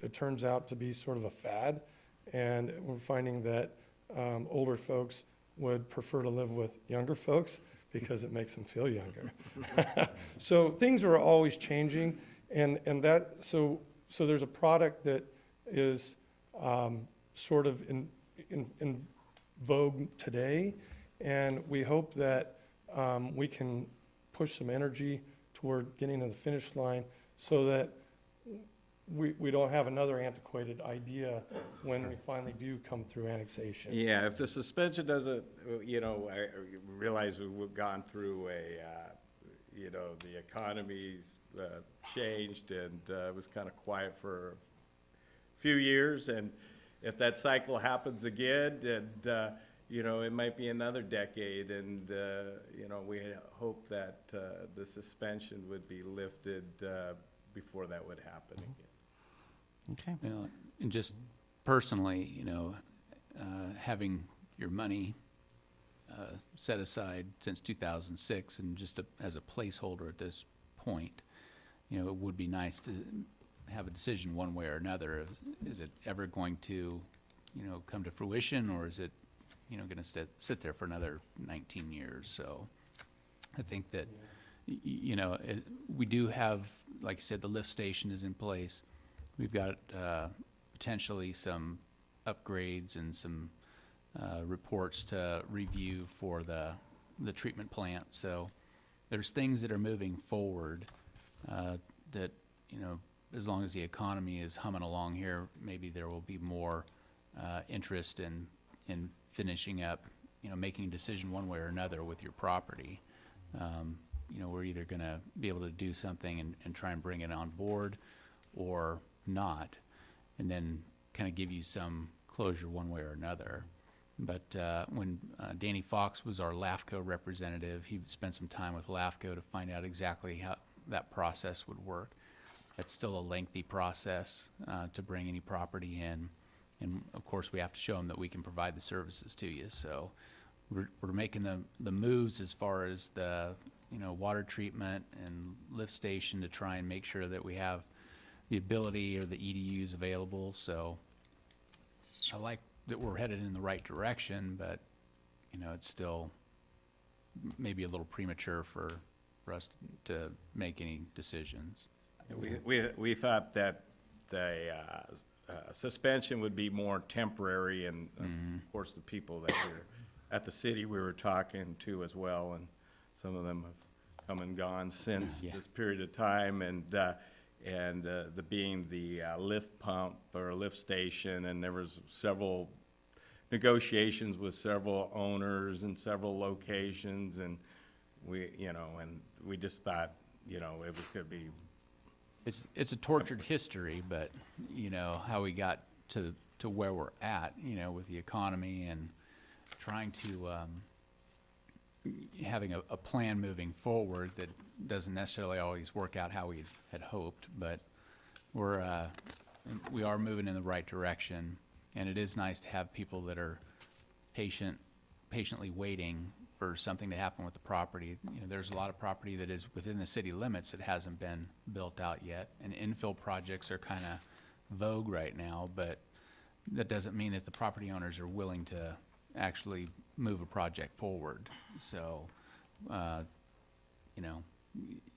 it turns out to be sort of a fad, and we're finding that older folks would prefer to live with younger folks because it makes them feel younger. So things are always changing, and so there's a product that is sort of in vogue today, and we hope that we can push some energy toward getting to the finish line so that we don't have another antiquated idea when we finally do come through annexation. Yeah, if the suspension doesn't, I realize we've gone through the economy's changed, and it was kind of quiet for a few years, and if that cycle happens again, and it might be another decade, and we hope that the suspension would be lifted before that would happen again. Okay. And just personally, having your money set aside since 2006 and just as a placeholder at this point, it would be nice to have a decision one way or another. Is it ever going to, come to fruition, or is it, going to sit there for another 19 years? So I think that, we do have, like you said, the lift station is in place. We've got potentially some upgrades and some reports to review for the treatment plant. So there's things that are moving forward that, as long as the economy is humming along here, maybe there will be more interest in finishing up, making a decision one way or another with your property. We're either going to be able to do something and try and bring it on board, or not, and then kind of give you some closure one way or another. But when Danny Fox was our LAFCO representative, he spent some time with LAFCO to find out exactly how that process would work. That's still a lengthy process to bring any property in, and of course we have to show them that we can provide the services to you. So we're making the moves as far as the water treatment and lift station to try and make sure that we have the ability or the EDUs available. So I like that we're headed in the right direction, but it's still maybe a little premature for us to make any decisions. We thought that the suspension would be more temporary, and of course the people that were at the city we were talking to as well, and some of them have come and gone since this period of time, and being the lift pump or lift station, and there was several negotiations with several owners and several locations, and we just thought it was going to be. It's a tortured history, but how we got to where we're at, with the economy and trying to having a plan moving forward that doesn't necessarily always work out how we had hoped, but we are moving in the right direction, and it is nice to have people that are patiently waiting for something to happen with the property. There's a lot of property that is within the city limits that hasn't been built out yet, and infill projects are kind of vogue right now, but that doesn't mean that the property owners are willing to actually move a project forward. So,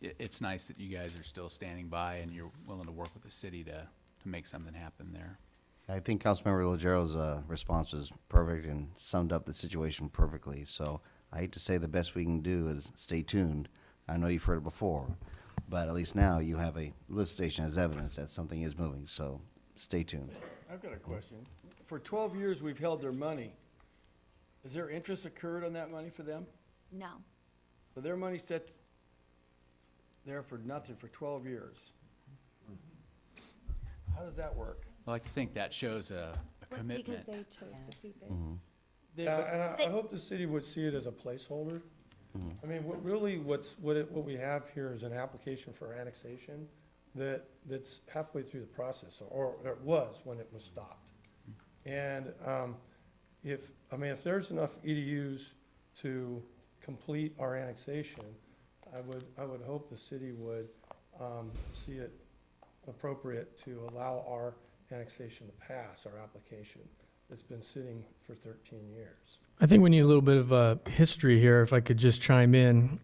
it's nice that you guys are still standing by and you're willing to work with the city to make something happen there. I think Councilmember Legero's response was perfect and summed up the situation perfectly. So I hate to say the best we can do is stay tuned. I know you've heard it before, but at least now you have a lift station as evidence that something is moving. So stay tuned. I've got a question. For 12 years, we've held their money. Is there interest occurred on that money for them? No. So their money sits there for nothing for 12 years. How does that work? I like to think that shows a commitment. Because they chose to keep it. Yeah, and I hope the city would see it as a placeholder. I mean, what we have here is an application for annexation that's halfway through the process, or it was when it was stopped. And if there's enough EDUs to complete our annexation, I would hope the city would see it appropriate to allow our annexation to pass, our application. It's been sitting for 13 years. I think we need a little bit of history here, if I could just chime in.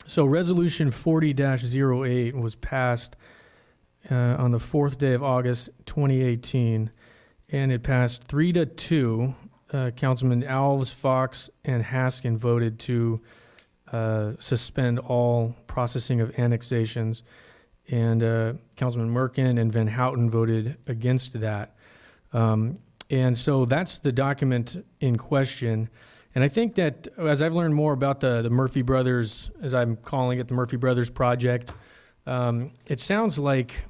So Resolution 40-08 was passed on the 4th day of August 2018, and it passed 3-2. Councilman Alves, Fox, and Haskin voted to suspend all processing of annexations, and Councilman Merkin and Van Houten voted against that. And so that's the document in question. And I think that as I've learned more about the Murphy Brothers, as I'm calling it, the Murphy Brothers Project, it sounds like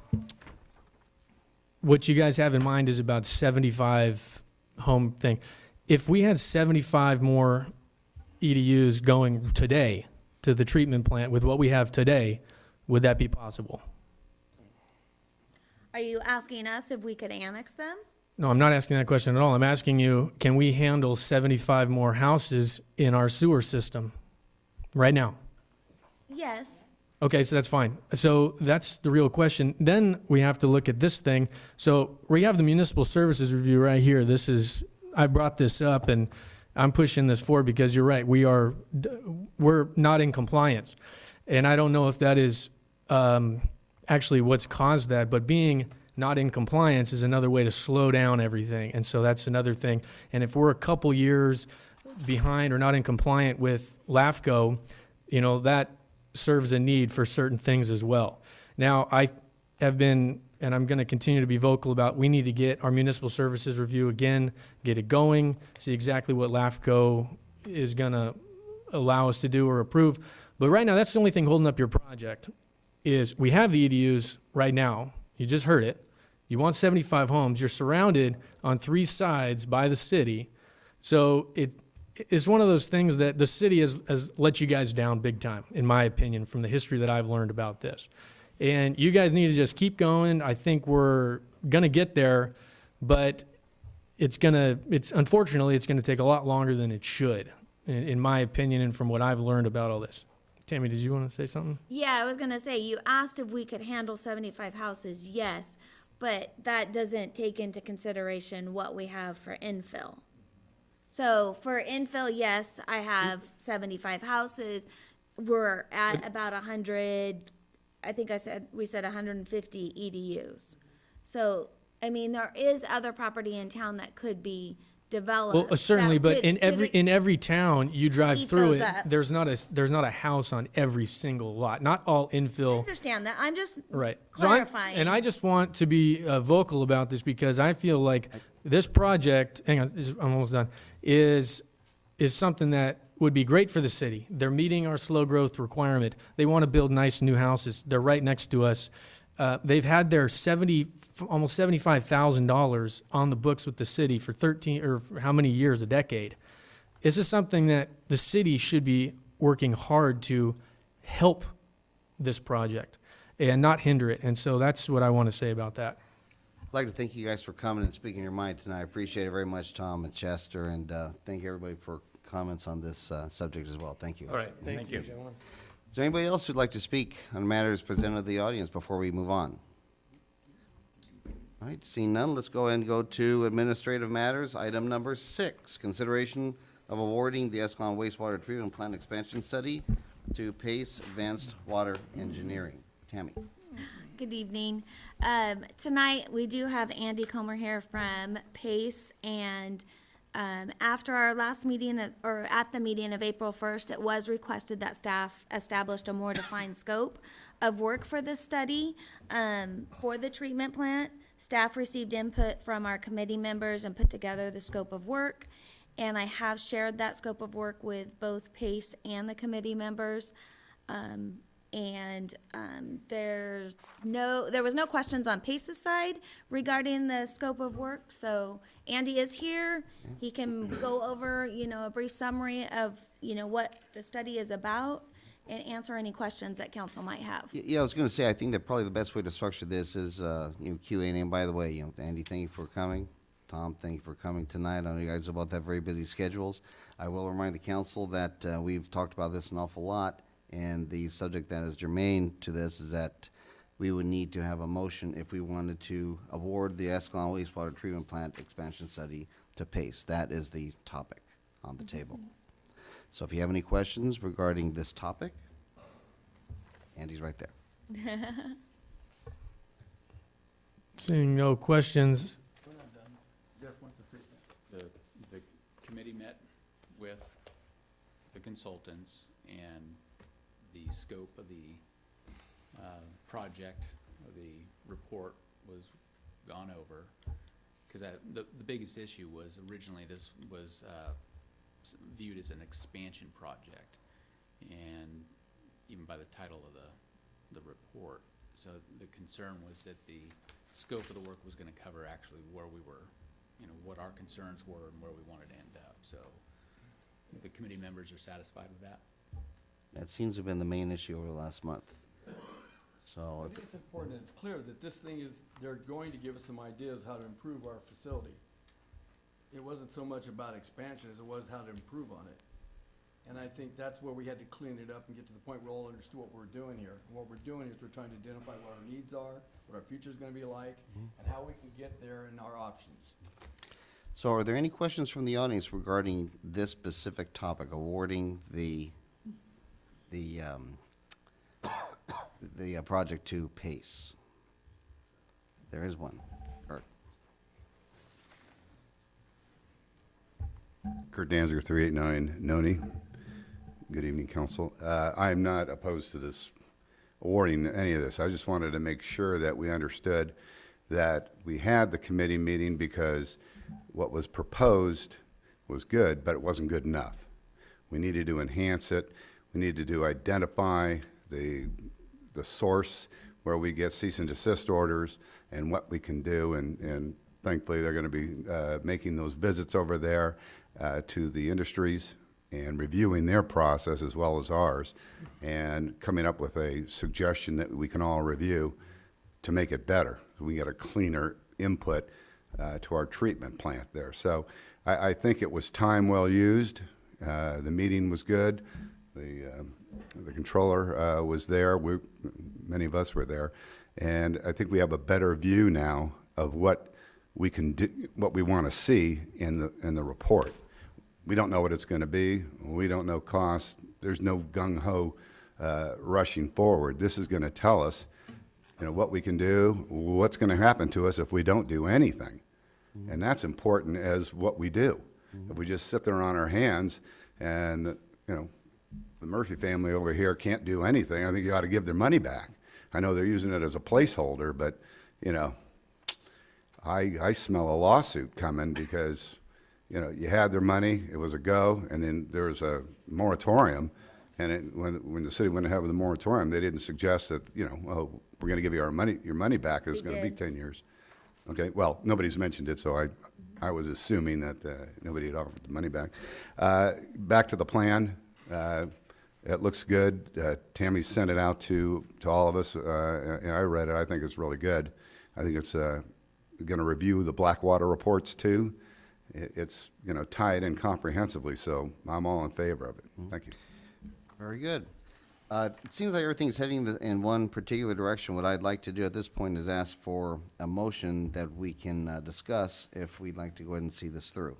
what you guys have in mind is about 75 home thing. If we had 75 more EDUs going today to the treatment plant with what we have today, would that be possible? Are you asking us if we could annex them? No, I'm not asking that question at all. I'm asking you, can we handle 75 more houses in our sewer system right now? Yes. Okay, so that's fine. So that's the real question. Then we have to look at this thing. So we have the municipal services review right here. I brought this up and I'm pushing this forward because you're right. We're not in compliance. And I don't know if that is actually what's caused that, but being not in compliance is another way to slow down everything. And so that's another thing. And if we're a couple years behind or not in compliant with LAFCO, that serves a need for certain things as well. Now, I have been, and I'm going to continue to be vocal about, we need to get our municipal services review again, get it going, see exactly what LAFCO is going to allow us to do or approve. But right now, that's the only thing holding up your project, is we have the EDUs right now. You just heard it. You want 75 homes. You're surrounded on 3 sides by the city. So it's one of those things that the city has let you guys down big time, in my opinion, from the history that I've learned about this. And you guys need to just keep going. I think we're going to get there, but unfortunately, it's going to take a lot longer than it should, in my opinion, and from what I've learned about all this. Tammy, did you want to say something? Yeah, I was gonna say, you asked if we could handle 75 houses, yes, but that doesn't take into consideration what we have for infill. So for infill, yes, I have 75 houses. We're at about 100, I think we said 150 EDUs. So, I mean, there is other property in town that could be developed. Well, certainly, but could- in every town you drive Eat through those it, up. there's not a house on every single lot. Not all I infill. understand that, I'm just Right. clarifying. I just want to be vocal about this because I feel like this project, hang on, I'm almost done, is something that would be great for the city. They're meeting our slow growth requirement. They want to build nice new houses. They're right next to us. They've had their almost $75,000 on the books with the city for 13 or for how many years, a decade. This is something that the city should be working hard to help this project and not hinder it. And so that's what I want to say about that. I'd like to thank you guys for coming and speaking your mind tonight. I appreciate it very much, Tom and Chester, and thank you everybody for comments on this subject as well. Thank you. All right, thank you. Gentlemen. Is there anybody else who'd like to speak on matters presented to the audience before we move on? All right, seeing none, let's go ahead and go to administrative matters. Item number 6, consideration of awarding the Escalon wastewater treatment plant expansion study to Pace Advanced Water Engineering. Tammy. Good evening. Tonight, we do have Andy Comer here from PACE, and after our last meeting, or at the meeting of April 1st, it was requested that staff established a more defined scope of work for this study. For the treatment plant, staff received input from our committee members and put together the scope of work, and I have shared that scope of work with both PACE and the committee members. There was no questions on PACE's side regarding the scope of work, so Andy is here. He can go over, a brief summary of, what the study is about and answer any questions that council might have. Yeah, I was going to say, I think that probably the best way to structure this is, Q&A. And by the way, Andy, thank you for coming. Tom, thank you for coming tonight. I know you guys both have very busy schedules. I will remind the council that we've talked about this an awful lot, and the subject that is germane to this is that we would need to have a motion if we wanted to award the Escalon wastewater treatment plant expansion study to PACE. That is the topic on the table. So if you have any questions regarding this topic, Andy's right there. Seeing no questions, Jeff wants to say something. The committee met with the consultants, and the scope of the project, the report was gone over. Because the biggest issue was originally this was viewed as an expansion project, and even by the title of the report. So the concern was that the scope of the work was gonna cover actually where we were, you know, what our concerns were and where we wanted to end up. So the committee members are satisfied with that. That seems to have been the main issue over the last month. So, I think it's important, it's clear that this thing is, they're going to give us some ideas how to improve our facility. It wasn't so much about expansion as it was how to improve on it. And I think that's where we had to clean it up and get to the point where we all understood what we're doing here. And what we're doing is we're trying to identify what our needs are, what our future's gonna be like, and how we can get there and our options. so are there any questions from the audience regarding this specific topic, awarding the project to PACE? There is one. Kurt. Kurt Danziger, 389 Noni. Good evening, council. I am not opposed to this, awarding any of this. I just wanted to make sure that we understood that we had the committee meeting because what was proposed was good, but it wasn't good enough. We needed to enhance it. We needed to identify the source where we get cease and desist orders and what we can do. And thankfully, they're going to be making those visits over there to the industries and reviewing their process as well as ours, and coming up with a suggestion that we can all review to make it better. We get a cleaner input to our treatment plant there. So I think it was time well used. The meeting was good. The controller was there. Many of us were there, and I think we have a better view now of what we can do, what we want to see in the report. We don't know what it's going to be. We don't know cost. There's no gung-ho rushing forward. This is going to tell us, you know, what we can do, what's going to happen to us if we don't do anything. And that's important as what we do. If we just sit there on our hands and, you know, the Murphy family over here can't do anything, I think you ought to give their money back. I know they're using it as a placeholder, but, you know, I smell a lawsuit coming because, you know, you had their money, it was a go, and then there was a moratorium, and when the city went ahead with the moratorium, they didn't suggest that, you know, oh, we're going to give you your money back. It's going to be 10 years. Okay, well, nobody's mentioned it, so I was assuming that nobody had offered the money back. Back to the plan. It looks good. Tammy sent it out to all of us, and I read it. I think it's really good. I think it's going to review the Blackwater reports too. It's, you know, tied in comprehensively, so I'm all in favor of it. Thank you. Very good. It seems like everything's heading in one particular direction. What I'd like to do at this point is ask for a motion that we can discuss if we'd like to go ahead and see this through.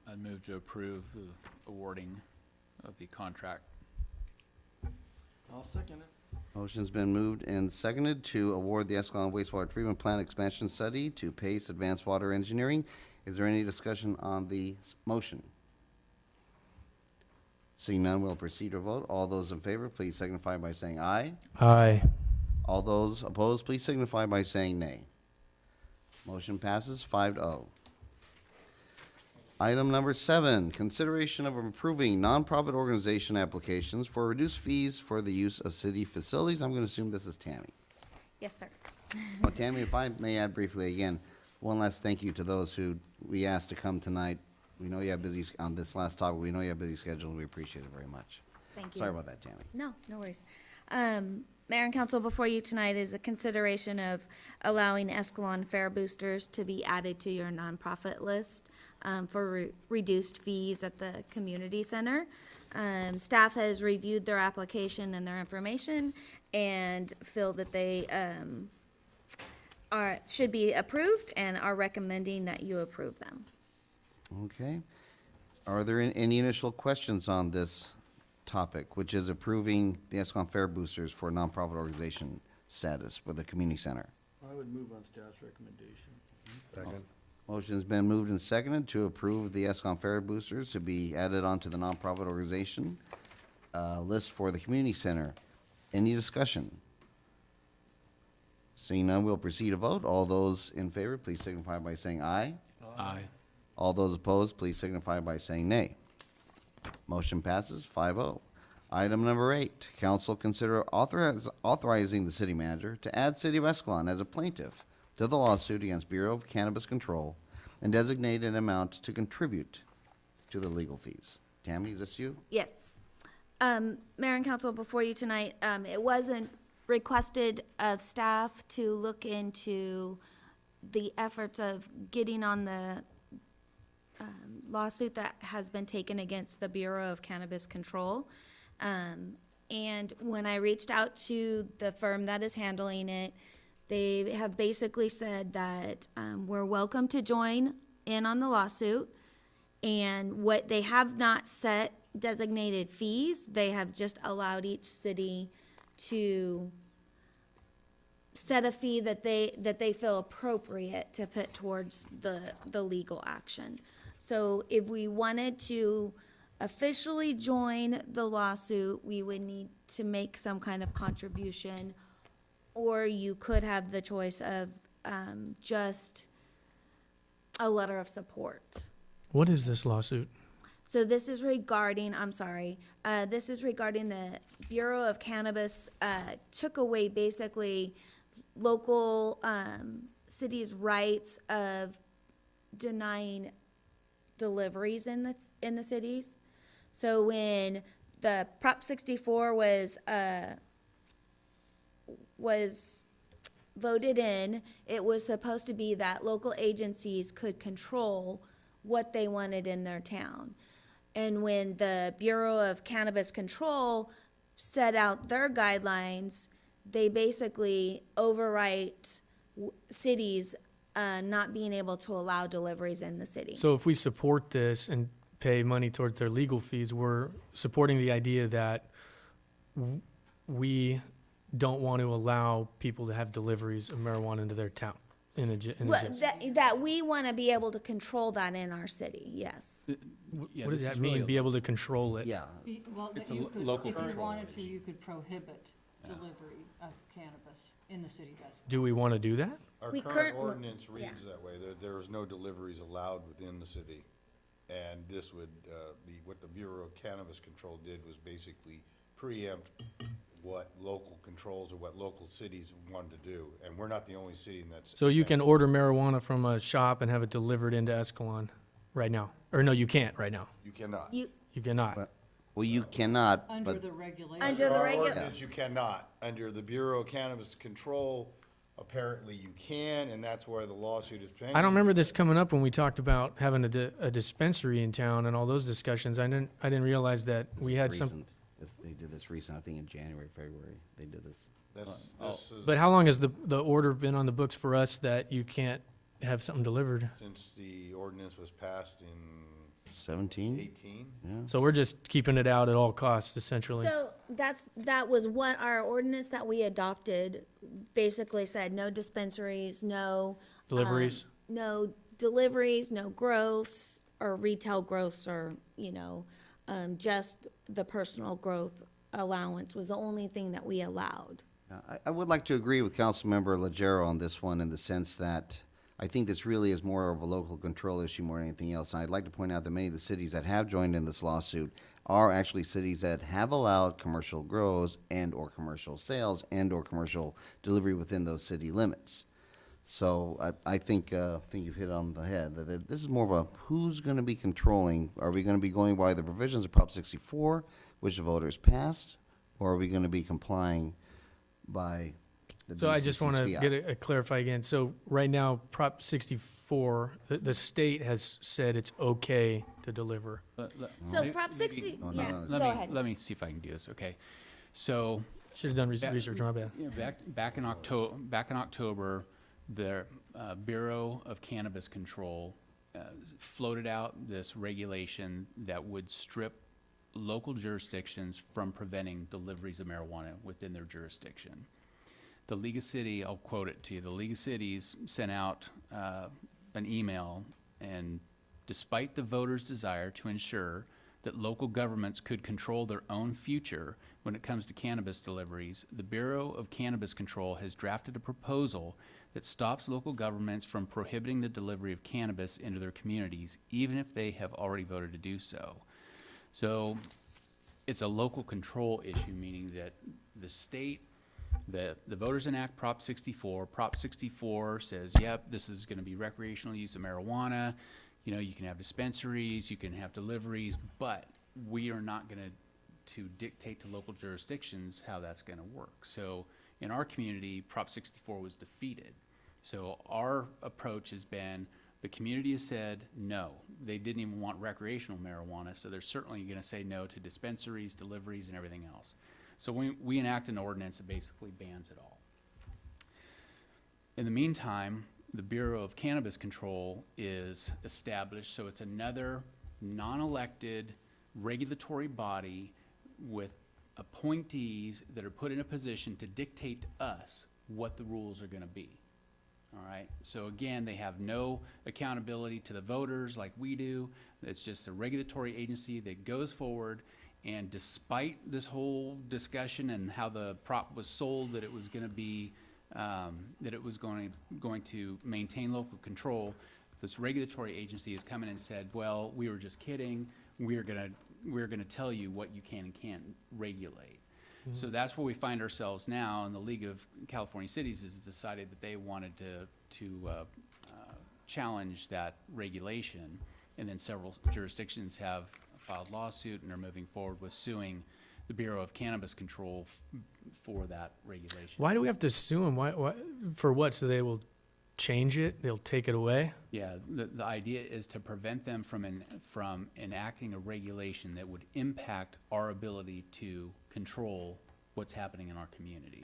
I'd move to approve the awarding of the contract. I'll second it. Motion's been moved and seconded to award the Escalon wastewater treatment plant expansion study to PACE Advanced Water Engineering. Is there any discussion on the motion? Seeing none, we'll proceed to vote. All those in favor, please signify by saying aye. aye. All those opposed, please signify by saying nay. Motion passes 5-0. Item number 7, consideration of approving nonprofit organization applications for reduced fees for the use of city facilities. I'm going to assume this is Tammy. Yes, sir. Well, Tammy, if I may add briefly again, one last thank you to those who we asked to come tonight. We know you have busy, on this last topic, we know you have busy schedule, and we appreciate it very much. Thank you. Sorry about that, Tammy. No, no worries. Mayor and council, before you tonight is the consideration of allowing Escalon Fare Boosters to be added to your nonprofit list for reduced fees at the community center. Staff has reviewed their application and their information, and feel that they, should be approved and are recommending that you approve them. Okay. Are there any initial questions on this topic, which is approving the Escalon Fair Boosters for nonprofit organization status for the community center? I would move on staff's recommendation. Motion's been moved and seconded to approve the Escalon Fair Boosters to be added onto the nonprofit organization list for the community center. Any discussion? Seeing none, we'll proceed to vote. All those in favor, please signify by saying aye. Aye. All those opposed, please signify by saying nay. Motion passes 5-0. Item number 8, council consider authorizing the city manager to add City of Escalon as a plaintiff to the lawsuit against Bureau of Cannabis Control and designate an amount to contribute to the legal fees. Tammy, is this you? Yes. Mayor and council, before you tonight, it wasn't requested of staff to look into the efforts of getting on the lawsuit that has been taken against the Bureau of Cannabis Control. And when I reached out to the firm that is handling it, they have basically said that we're welcome to join in on the lawsuit. And what they have not set designated fees, they have just allowed each city to set a fee that they feel appropriate to put towards the legal action. So if we wanted to officially join the lawsuit, we would need to make some kind of contribution, or you could have the choice of just a letter of support. What is this lawsuit? So this is regarding, this is regarding the Bureau of Cannabis, took away basically local cities' rights of denying deliveries in the cities. So when the Prop 64 was voted in, it was supposed to be that local agencies could control what they wanted in their town. And when the Bureau of Cannabis Control set out their guidelines, they basically overwrite cities not being able to allow deliveries in the city. So if we support this and pay money towards their legal fees, we're supporting the idea that we don't want to allow people to have deliveries of marijuana into their town. Well, that we want to be able to control that in our city, yes. Yeah, What does this that is really mean, a- be able to control it? Yeah. Well, It's that a you could, local if you control wanted to, you could prohibit delivery of cannabis in the city of Escalon. Do we want to do that? Our We current currently- ordinance reads that way. There is no deliveries allowed within the city. And this would, what the Bureau of Cannabis Control did was basically preempt what local controls or what local cities wanted to do. And we're not the only city that's. So you can order marijuana from a shop and have it delivered into Escalon right now? Or no, you can't right now. You cannot. You, You cannot. But- Well, you cannot, Under but the regulation. Under the Our regu- ordinance, you cannot. Under the Bureau of Cannabis Control, apparently you can, and that's where the lawsuit is pending. I don't remember this coming up when we talked about having a dispensary in town and all those discussions. I didn't realize that we had some. recent. They did this recent, I think in January, February, they did this. This is. But how long has the order been on the books for us that you can't have something delivered? Since the ordinance was passed in 17? 18. So we're just keeping it out at all costs, essentially. So that was what our ordinance that we adopted basically said, no dispensaries, no. Deliveries? No deliveries, no growths or retail growths or, just the personal growth allowance was the only thing that we allowed. I would like to agree with Councilmember Legero on this one in the sense that I think this really is more of a local control issue more than anything else. And I'd like to point out that many of the cities that have joined in this lawsuit are actually cities that have allowed commercial grows and/or commercial sales and/or commercial delivery within those city limits. So I think you've hit on the head, that this is more of a who's going to be controlling. Are we going to be going by the provisions of Prop 64, which the voters passed, or are we going to be complying by the So I just want to BCC's get fiat? a clarify again. So right now, Prop 64, the state has said it's okay to deliver. So Prop 60, no, yeah, no, go ahead. Let me see if I can do this, okay? So, Should have done research on my bad. You know, back in October, the Bureau of Cannabis Control floated out this regulation that would strip local jurisdictions from preventing deliveries of marijuana within their jurisdiction. The League of Cities, I'll quote it to you, the League of Cities sent out an email, and despite the voters' desire to ensure that local governments could control their own future when it comes to cannabis deliveries, the Bureau of Cannabis Control has drafted a proposal that stops local governments from prohibiting the delivery of cannabis into their communities, even if they have already voted to do so. So it's a local control issue, meaning that the state, the voters enact Prop 64. Prop 64 says, yep, this is going to be recreational use of marijuana. You know, you can have dispensaries, you can have deliveries, but we are not going to dictate to local jurisdictions how that's going to work. So in our community, Prop 64 was defeated. So our approach has been, the community has said no. They didn't even want recreational marijuana, so they're certainly going to say no to dispensaries, deliveries, and everything else. So we enact an ordinance that basically bans it all. In the meantime, the Bureau of Cannabis Control is established, so it's another non-elected regulatory body with appointees that are put in a position to dictate to us what the rules are going to be. All right, so again, they have no accountability to the voters like we do. It's just a regulatory agency that goes forward, and despite this whole discussion and how the prop was sold that it was going to be, that it was going to maintain local control, this regulatory agency has come in and said, well, we were just kidding. We're gonna tell you what you can and can't regulate. So that's where we find ourselves now, and the League of California Cities has decided that they wanted to challenge that regulation, and then several jurisdictions have filed lawsuit and are moving forward with suing the Bureau of Cannabis Control for that regulation. Why do we have to sue them? Why, for what? So they will change it? They'll take it away? Yeah, the idea is to prevent them from enacting a regulation that would impact our ability to control what's happening in our community.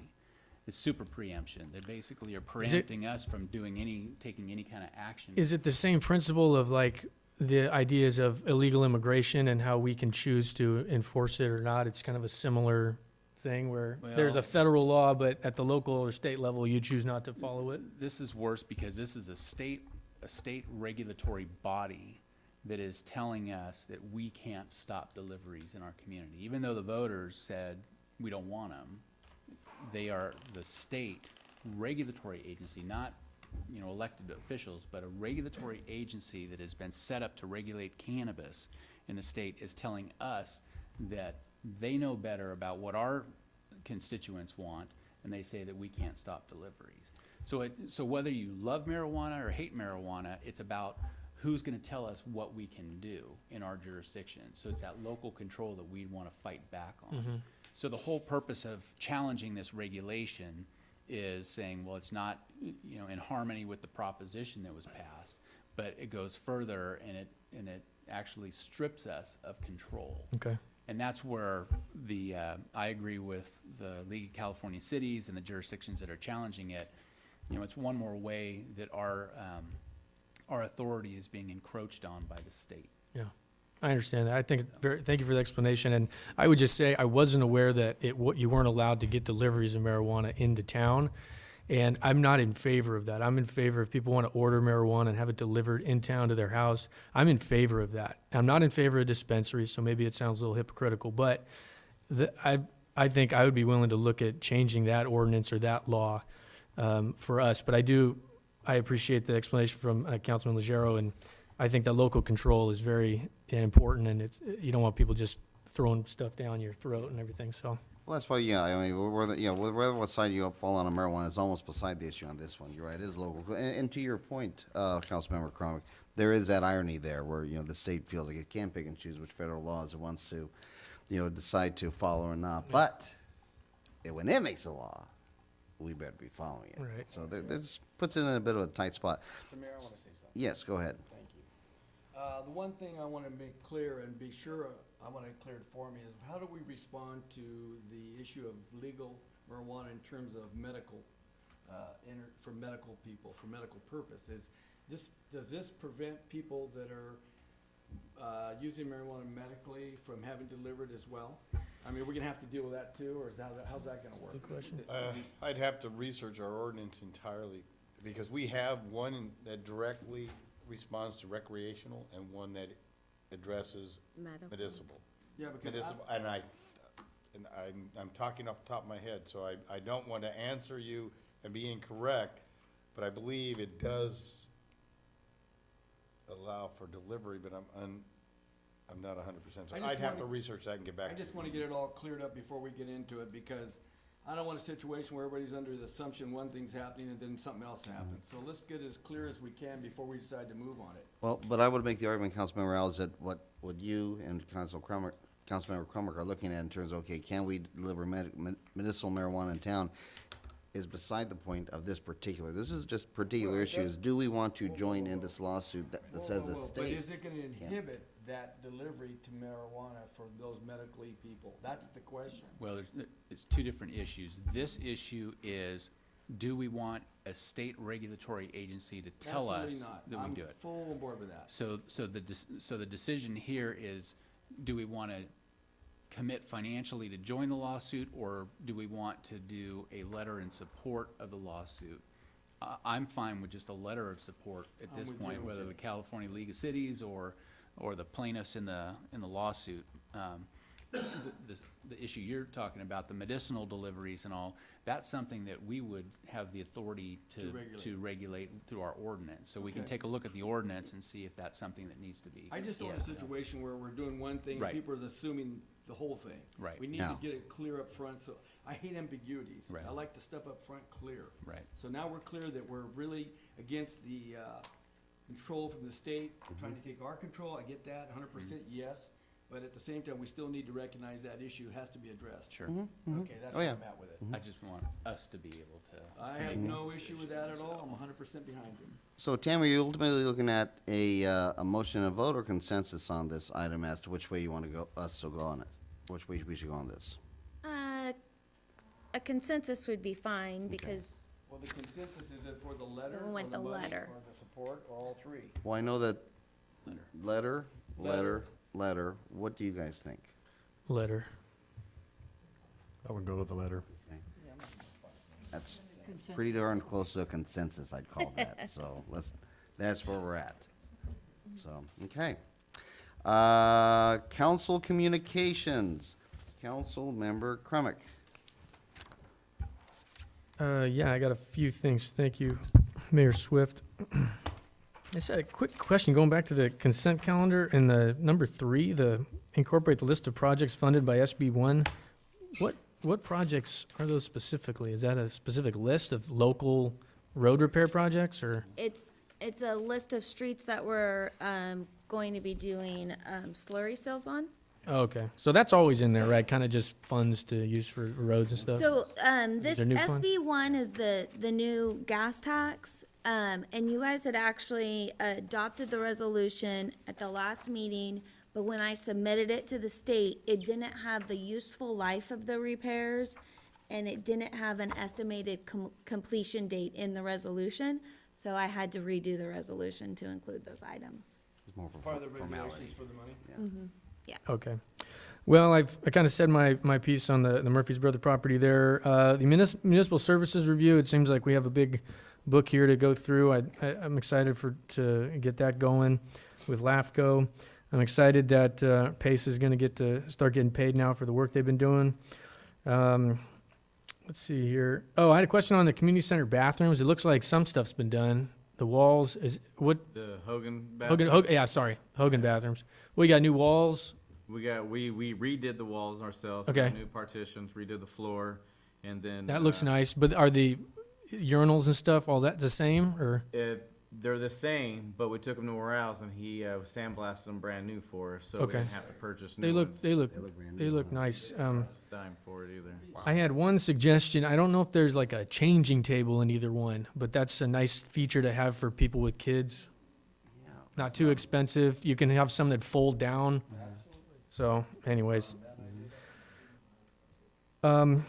It's super preemption. They basically are preempting us from taking any kind of action. Is it the same principle of like the ideas of illegal immigration and how we can choose to enforce it or not? It's kind of a similar thing where there's a federal law, but at the local or state level, you choose not to follow it? This is worse because this is a state regulatory body that is telling us that we can't stop deliveries in our community. Even though the voters said we don't want them, they are the state regulatory agency, not elected officials, but a regulatory agency that has been set up to regulate cannabis in the state is telling us that they know better about what our constituents want, and they say that we can't stop deliveries. So whether you love marijuana or hate marijuana, it's about who's going to tell us what we can do in our jurisdiction. So it's that local control that we want to fight back on. So the whole purpose of challenging this regulation is saying, well, it's not in harmony with the proposition that was passed, but it goes further, and it actually strips us of control. Okay. And that's where I agree with the League of California Cities and the jurisdictions that are challenging it. It's one more way that our authority is being encroached on by the state. Yeah, I understand that. I think thank you for the explanation. And I would just say I wasn't aware that you weren't allowed to get deliveries of marijuana into town. And I'm not in favor of that. I'm in favor if people want to order marijuana and have it delivered in town to their house. I'm in favor of that. I'm not in favor of dispensaries, so maybe it sounds a little hypocritical, but I think I would be willing to look at changing that ordinance or that law for us. But I appreciate the explanation from Councilman Legero, and I think that local control is very important, and you don't want people just throwing stuff down your throat and everything. So. Well, that's why, yeah, I mean, whether what side you fall on marijuana is almost beside the issue on this one. You're right, it is local. And to your point, Councilmember Cromwell, there is that irony there where, the state feels like it can pick and choose which federal laws it wants to, decide to follow or not. Yeah. But when it makes a law, we better be following it. Right. So that just puts it in a bit of a tight spot. Mr. Mayor, I want to say something. Yes, go ahead. Thank you. The one thing I want to make clear and be sure, I want to clear it for me, is how do we respond to the issue of legal marijuana in terms of medical, for medical people, for medical purposes? Does this prevent people that are using marijuana medically from having delivered as well? I mean, we're gonna have to deal with that too, or how's that gonna work? Good question. I'd have to research our ordinance entirely, because we have one that directly responds to recreational and one that addresses medicinal. Yeah, because Medicinal, and I'm talking off the top of my head, so I don't want to answer you and be incorrect, but I believe it does allow for delivery, but I'm not 100%. So I just I'd have to wanna- research that and get back I to you. just want to get it all cleared up before we get into it, because I don't want a situation where everybody's under the assumption one thing's happening and then something else happens. So let's get as clear as we can before we decide to move on it. Well, but I would make the argument, Councilmember Morales, that what you and Councilmember Crummer are looking at in terms of, okay, can we deliver medicinal marijuana in town, is beside the point of this particular. This is just particular Well, it issues. does- Do we want to join in this lawsuit that says the Whoa, state? But is it gonna inhibit that delivery to marijuana for those medically people? That's the question. Well, it's two different issues. This issue is, do we want a state regulatory agency to tell us Absolutely not. that we do it? I'm full on board with that. So the decision here is, do we want to commit financially to join the lawsuit, or do we want to do a letter in support of the lawsuit? I'm fine with just a letter of support at I'm this with point, you. whether the California League of Cities or the plaintiffs in the lawsuit. The issue you're talking about, the medicinal deliveries and all, that's something that we would have the authority to regulate through our ordinance. So we can Okay. take a look at the ordinance and see if that's something that needs to be. I just don't want a situation where we're doing one thing and Right. people are assuming the whole thing. Right. We need to No. get it clear up front, so I hate ambiguities. Right. I like the stuff up front clear. Right. So now we're clear that we're really against the, control from the state, trying to take our control. I get that, 100% yes. But at the same time, we still need to recognize that issue has to be addressed. Sure. Okay, that's Oh, where yeah. I'm at with it. I just want us to be able to. I to have make no that issue with decision, that at so. all. I'm 100% behind you. So Tammy, are you ultimately looking at a motion and vote or consensus on this item as to which way you want to go, us to go on it? Which way we should go on this? A consensus would be fine, because Well, the consensus is it for the letter, We or went the the money, letter. or the support, or all three? Well, I know that Letter. letter. What do you guys think? Letter. I would go with the letter. That's pretty darn close to a consensus, I'd call that. So that's where we're at. So, okay. Council communications. Council member Crumick. Yeah, I got a few things. Thank you, Mayor Swift. Just a quick question, going back to the consent calendar and the number 3, the incorporate the list of projects funded by SB1. What projects are those specifically? Is that a specific list of local road repair projects, or? it's a list of streets that we're, going to be doing, slurry seals on. Oh, okay, so that's always in there, right? Kind of just funds to use for roads and stuff? So, this there new funds? SB1 is the new gas tax. And you guys had actually adopted the resolution at the last meeting, but when I submitted it to the state, it didn't have the useful life of the repairs, and it didn't have an estimated completion date in the resolution, so I had to redo the resolution to include those items. It's more of a Part of the formality. regulations for the money? Okay. Well, I kind of said my piece on the Murphy's Brother property there. The municipal services review, it seems like we have a big book here to go through. I'm excited to get that going with LAFCO. I'm excited that PACE is going to get to start getting paid now for the work they've been doing. Let's see here. Oh, I had a question on the community center bathrooms. It looks like some stuff's been done. The walls, The Hogan bathroom? Hogan bathrooms. We got new walls. We redid the walls ourselves. Okay. Got new partitions, redid the floor, and then. That looks nice, but are the urinals and stuff, all that the same, or? They're the same, but we took them to Morales and he sandblasted them brand new for us, so we Okay. didn't have to purchase They new look, ones. they look, brand they new. look nice. Dime for it either. I had one suggestion. I don't know if there's like a changing table in either one, but that's a nice feature to have for people with kids. not too expensive. You can have some that fold down. So anyways. Yeah,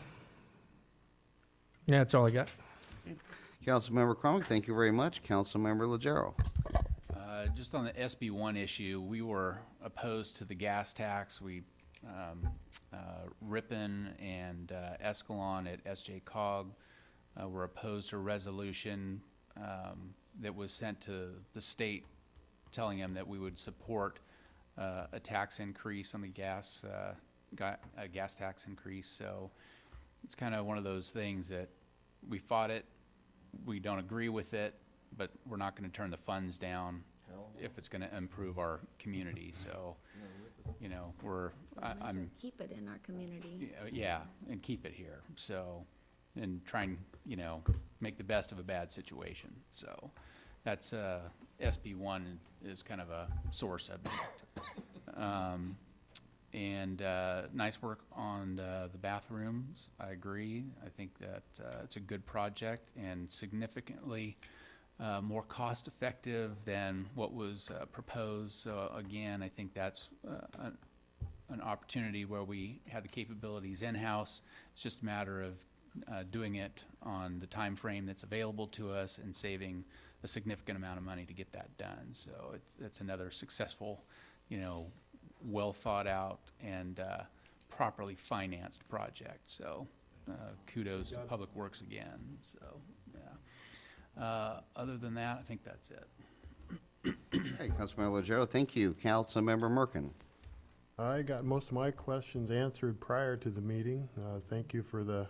that's all I got. Councilmember Chronic, thank you very much. Councilmember Legero. Just on the SB1 issue, we were opposed to the gas tax. Ripon and Escalon at SJ Cog were opposed to a resolution that was sent to the state telling them that we would support a tax increase on the gas tax increase. So it's kind of one of those things that we fought it, we don't agree with it, but we're not going to turn the funds down if it's going to improve our community. So, you know, I'm Keep it in our community. yeah, and keep it here. So, and try and, you know, make the best of a bad situation. So that's SB1 is kind of a sore subject. And nice work on the bathrooms. I agree. I think that it's a good project and significantly more cost effective than what was proposed. So again, I think that's an opportunity where we have the capabilities in-house. It's just a matter of doing it on the time frame that's available to us and saving a significant amount of money to get that done. So it's another successful, you know, well thought out and properly financed project. So kudos to Public Works again. So yeah. Other than that, I think that's it. Hey, Councilmember Legero, thank you. Councilmember Merkin. I got most of my questions answered prior to the meeting. Thank you for the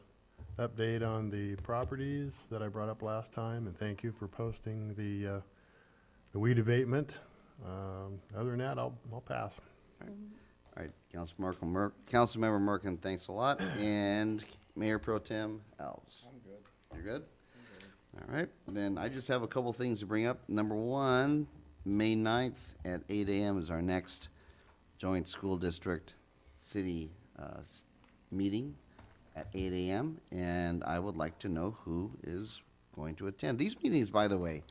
update on the properties that I brought up last time, and thank you for posting the weed abatement. Other than that, I'll pass. All right, Councilmember Merkin, thanks a lot. And Mayor Pro Tem Alves. I'm good. You're good? All right, then I just have a couple things to bring up. Number one, May 9th at 8 a.m. is our next joint school district city meeting at 8 a.m. And I would like to know who is going to attend. These meetings, by the way,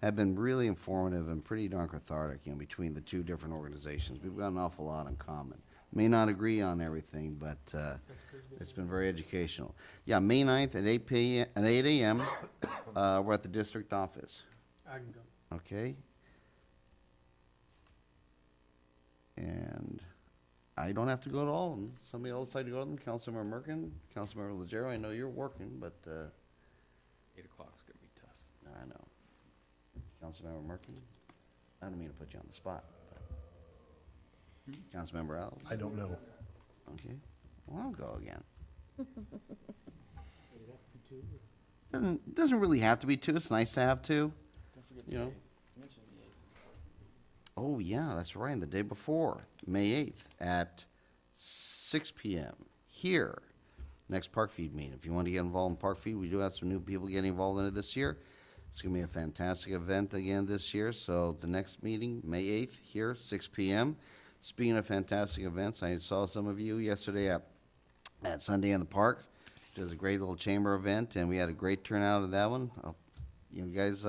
have been really informative and pretty darn cathartic, you know, between the two different organizations. We've got an awful lot in common. May not agree on everything, but it's been very educational. Yeah, May 9th at 8 a.m. We're at the district office. I can go. Okay. And I don't have to go to all of them. Somebody else decide to go to them. Councilmember Merkin, Councilmember Legero, I know you're working, but 8 o'clock's gonna be tough. I know. Councilmember Merkin, I don't mean to put you on the spot. But Councilmember Alves? I don't know. Okay, well, I'll go again. Doesn't really have to be two. It's nice to have two. Don't forget You know. mention the 8th. Oh, yeah, that's right, the day before, May 8th at 6 p.m. here. Next Park Feed meeting. If you want to get involved in Park Feed, we do have some new people getting involved in it this year. It's going to be a fantastic event again this year. So the next meeting, May 8th, here, 6 p.m. Speaking of fantastic events, I saw some of you yesterday at Sunday in the Park. It was a great little chamber event, and we had a great turnout of that one. You guys,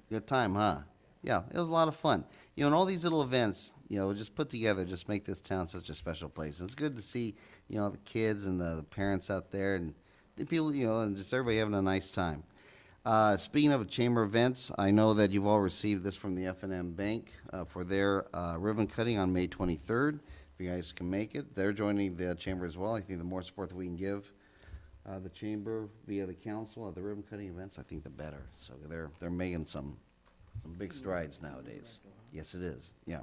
good time, huh? Yeah, it was a lot of fun. You know, and all these little events, you know, just put together, just make this town such a special place. And it's good to see, you know, the kids and the parents out there and the people, you know, and just everybody having a nice time. Speaking of chamber events, I know that you've all received this from the F&M Bank for their ribbon cutting on May 23rd. If you guys can make it, they're joining the chamber as well. I think the more support that we can give the chamber via the council at the ribbon cutting events, I think the better. So they're making some big strides nowadays. Yes, it is. Yeah.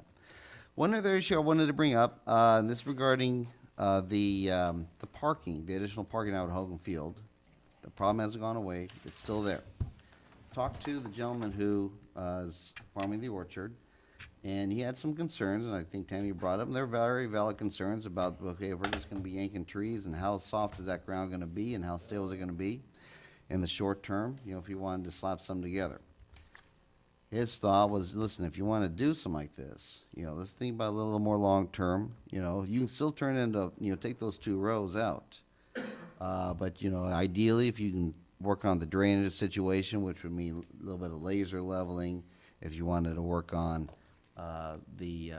One other issue I wanted to bring up, this regarding the parking, the additional parking out at Hogan Field. The problem hasn't gone away. It's still there. Talked to the gentleman who is farming the orchard, and he had some concerns, and I think Tammy brought up, and they're very valid concerns about, okay, if we're just going to be yanking trees, and how soft is that ground going to be, and how stable is it going to be in the short term, you know, if you wanted to slap some together. His thought was, listen, if you want to do something like this, you know, let's think about a little more long term. You know, you can still turn into, you know, take those 2 rows out. But, you know, ideally, if you can work on the drainage situation, which would mean a little bit of laser leveling if you wanted to work on the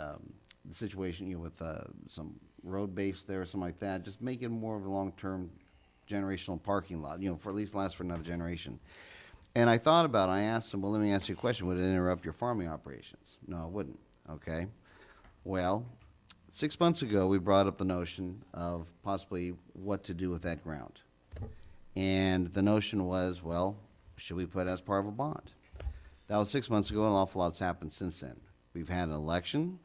situation, with some road base there or something like that, just make it more of a long-term generational parking lot, for at least last for another generation. And I thought about it, I asked him, well, let me ask you a question, would it interrupt your farming operations? No, it wouldn't, okay? Well, 6 months ago, we brought up the notion of possibly what to do with that ground. And the notion was, well, should we put it as part of a bond? That was 6 months ago, and an awful lot's happened since then. We've had an election,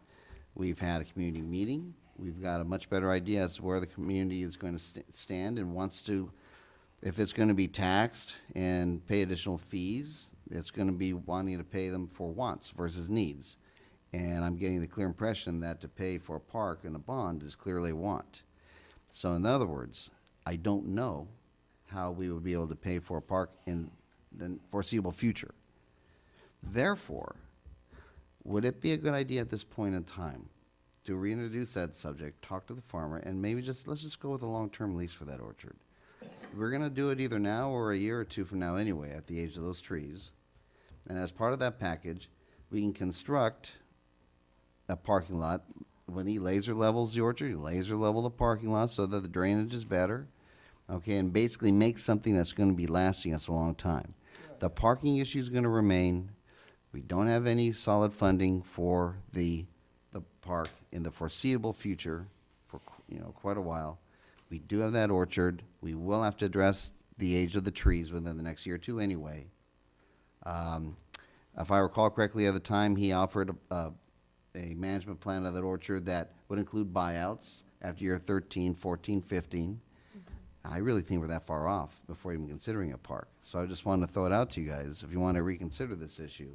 we've had a community meeting, we've got a much better idea as to where the community is going to stand and wants to, if it's going to be taxed and pay additional fees, it's going to be wanting to pay them for wants versus needs. And I'm getting the clear impression that to pay for a park and a bond is clearly a want. So in other words, I don't know how we would be able to pay for a park in the foreseeable future. Therefore, would it be a good idea at this point in time to reintroduce that subject, talk to the farmer, and maybe let's just go with a long-term lease for that orchard? We're gonna do it either now or a year or two from now anyway, at the age of those trees. And as part of that package, we can construct a parking lot. When he laser levels the orchard, he laser level the parking lot so that the drainage is better, okay, and basically make something that's gonna be lasting us a long time. The parking issue is gonna remain. We don't have any solid funding for the park in the foreseeable future for, quite a while. We do have that orchard. We will have to address the age of the trees within the next year or two anyway. If I recall correctly, at the time, he offered a management plan of that orchard that would include buyouts after year 13, 14, 15. I really think we're that far off before even considering a park. So I just wanted to throw it out to you guys, if you want to reconsider this issue,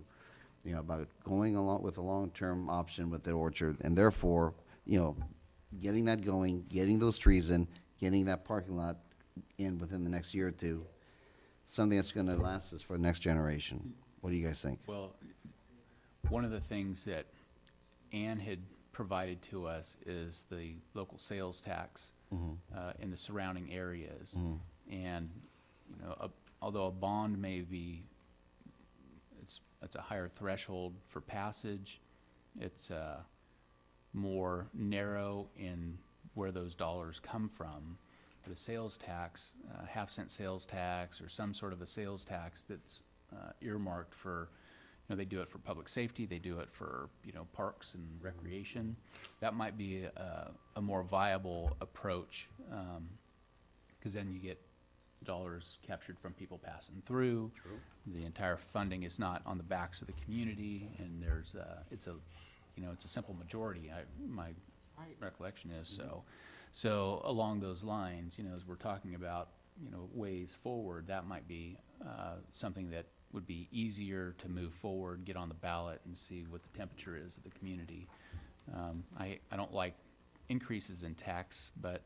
about going along with a long-term option with the orchard, and therefore, getting that going, getting those trees in, getting that parking lot in within the next year or two, something that's gonna last us for the next generation. What do you guys think? Well, one of the things that Ann had provided to us is the local sales tax in the surrounding areas. And, although a bond may be, it's a higher threshold for passage, it's more narrow in where those dollars come from. But a sales tax, half-cent sales tax, or some sort of a sales tax that's earmarked for, they do it for public safety, they do it for, parks and recreation. That might be a more viable approach, because then you get dollars captured from people passing through. True. The entire funding is not on the backs of the community, and it's a simple majority. My recollection is so. So along those lines, as we're talking about, ways forward, that might be something that would be easier to move forward, get on the ballot, and see what the temperature is of the community. I don't like increases in tax, but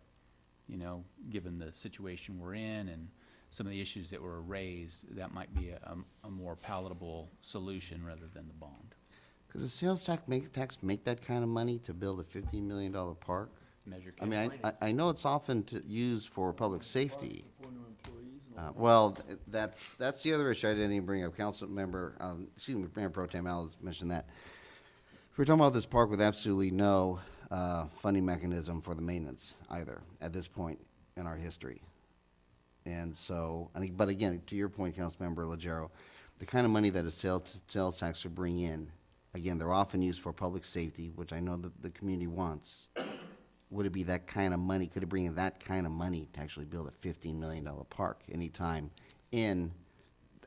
given the situation we're in and some of the issues that were raised, that might be a more palatable solution rather than the bond. Could a sales tax make that kind of money to build a $15 million park? Measure I mean, I know it's often used for public safety. For new employees and all that. Well, that's the other issue I didn't even bring up. Council member, Mayor Pro Tem Al mentioned that. We're talking about this park with absolutely no funding mechanism for the maintenance either at this point in our history. And so, but again, to your point, Councilmember Legero, the kind of money that a sales tax would bring in, again, they're often used for public safety, which I know that the community wants. Would it be that kind of money? Could it bring in that kind of money to actually build a $15 million park anytime in,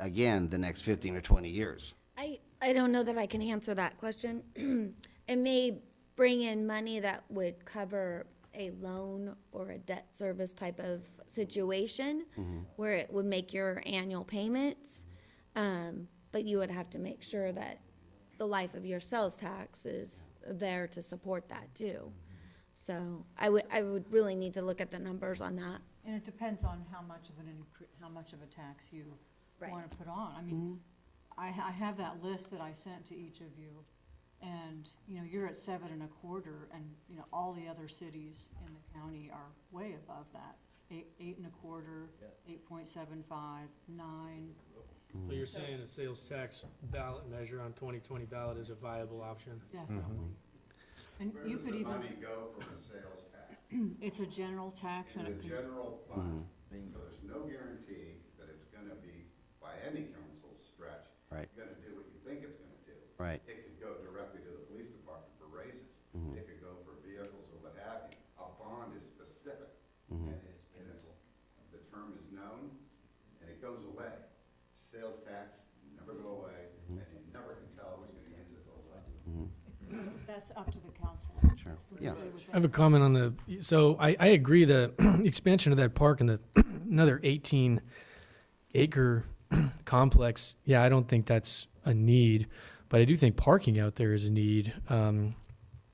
again, the next 15 or 20 years? I don't know that I can answer that question. It may bring in money that would cover a loan or a debt service type of situation where it would make your annual payments. But you would have to make sure that the life of your sales tax is there to support that too. So I would really need to look at the numbers on that. And it depends on how much of a tax you Right. want to put on. I mean, I have that list that I sent to each of you, and, you're at 7.25, and, all the other cities in the county are way above that. 8.25, 8.75, 9. So you're saying a sales tax ballot measure on 2020 ballot is a viable option? Definitely. And you could even, Money go from a sales tax it's a general tax and to it the could, general fund. So there's no guarantee that it's gonna be, by any council's stretch, Right. gonna do what you think it's gonna do. Right. It could go directly to the police department for raises. It could go for vehicles or what have you. A bond is specific. And the term is known, and it goes away. Sales tax never go away, and you never can tell who's gonna use it or what. that's up to the council. Sure. Yeah. I have a comment on the, so I agree the expansion of that park and the another 18 acre complex, yeah, I don't think that's a need, but I do think parking out there is a need.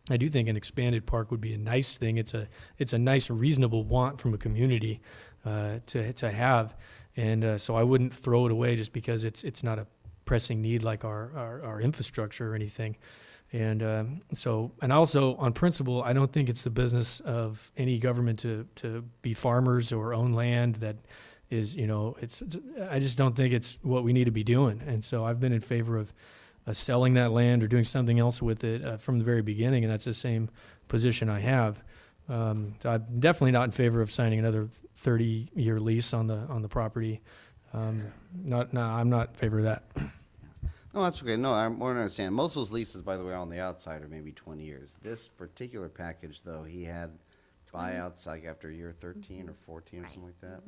I do think an expanded park would be a nice thing. It's a nice, reasonable want from a community to have, and so I wouldn't throw it away just because it's not a pressing need like our infrastructure or anything. And so, and also on principle, I don't think it's the business of any government to be farmers or own land that is, I just don't think it's what we need to be doing. And so I've been in favor of selling that land or doing something else with it from the very beginning, and that's the same position I have. So I'm definitely not in favor of signing another 30-year lease on the property. I'm not in favor of that. No, that's okay. No, I more understand. Most of those leases, by the way, on the outside are maybe 20 years. This particular package, though, he had buyouts like after year 13 or 14 or something like that.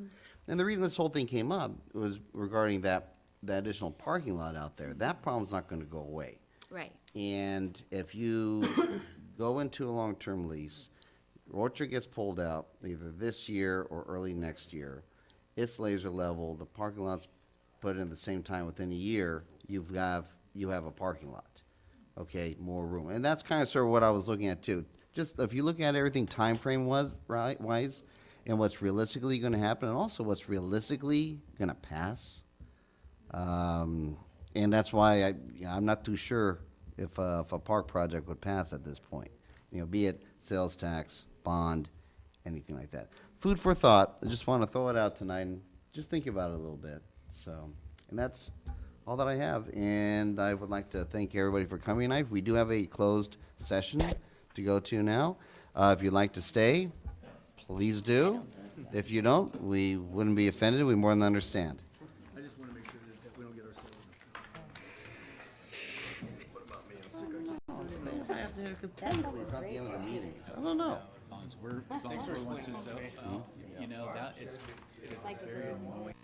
And the reason this whole thing came up was regarding that additional parking lot out there. That problem's not going to go away. Right. And if you go into a long-term lease, Orchard gets pulled out either this year or early next year, it's laser level, the parking lot's put in at the same time within a year, you have a parking lot. Okay, more room. And that's kind of sort of what I was looking at too. Just if you look at everything time frame wise and what's realistically going to happen and also what's realistically going to pass. And that's why I'm not too sure if a park project would pass at this point. Be it sales tax, bond, anything like that. Food for thought. I just want to throw it out tonight and just think about it a little bit. So, and that's all that I have. And I would like to thank everybody for coming tonight. We do have a closed session to go to now. If you'd like to stay, please do. If you don't, we wouldn't be offended. We more than understand. I just wanna make sure that we don't get ourselves. I have to have it's not the end of the meeting. I don't know. As long as we're, as long as we're, that it's very annoying.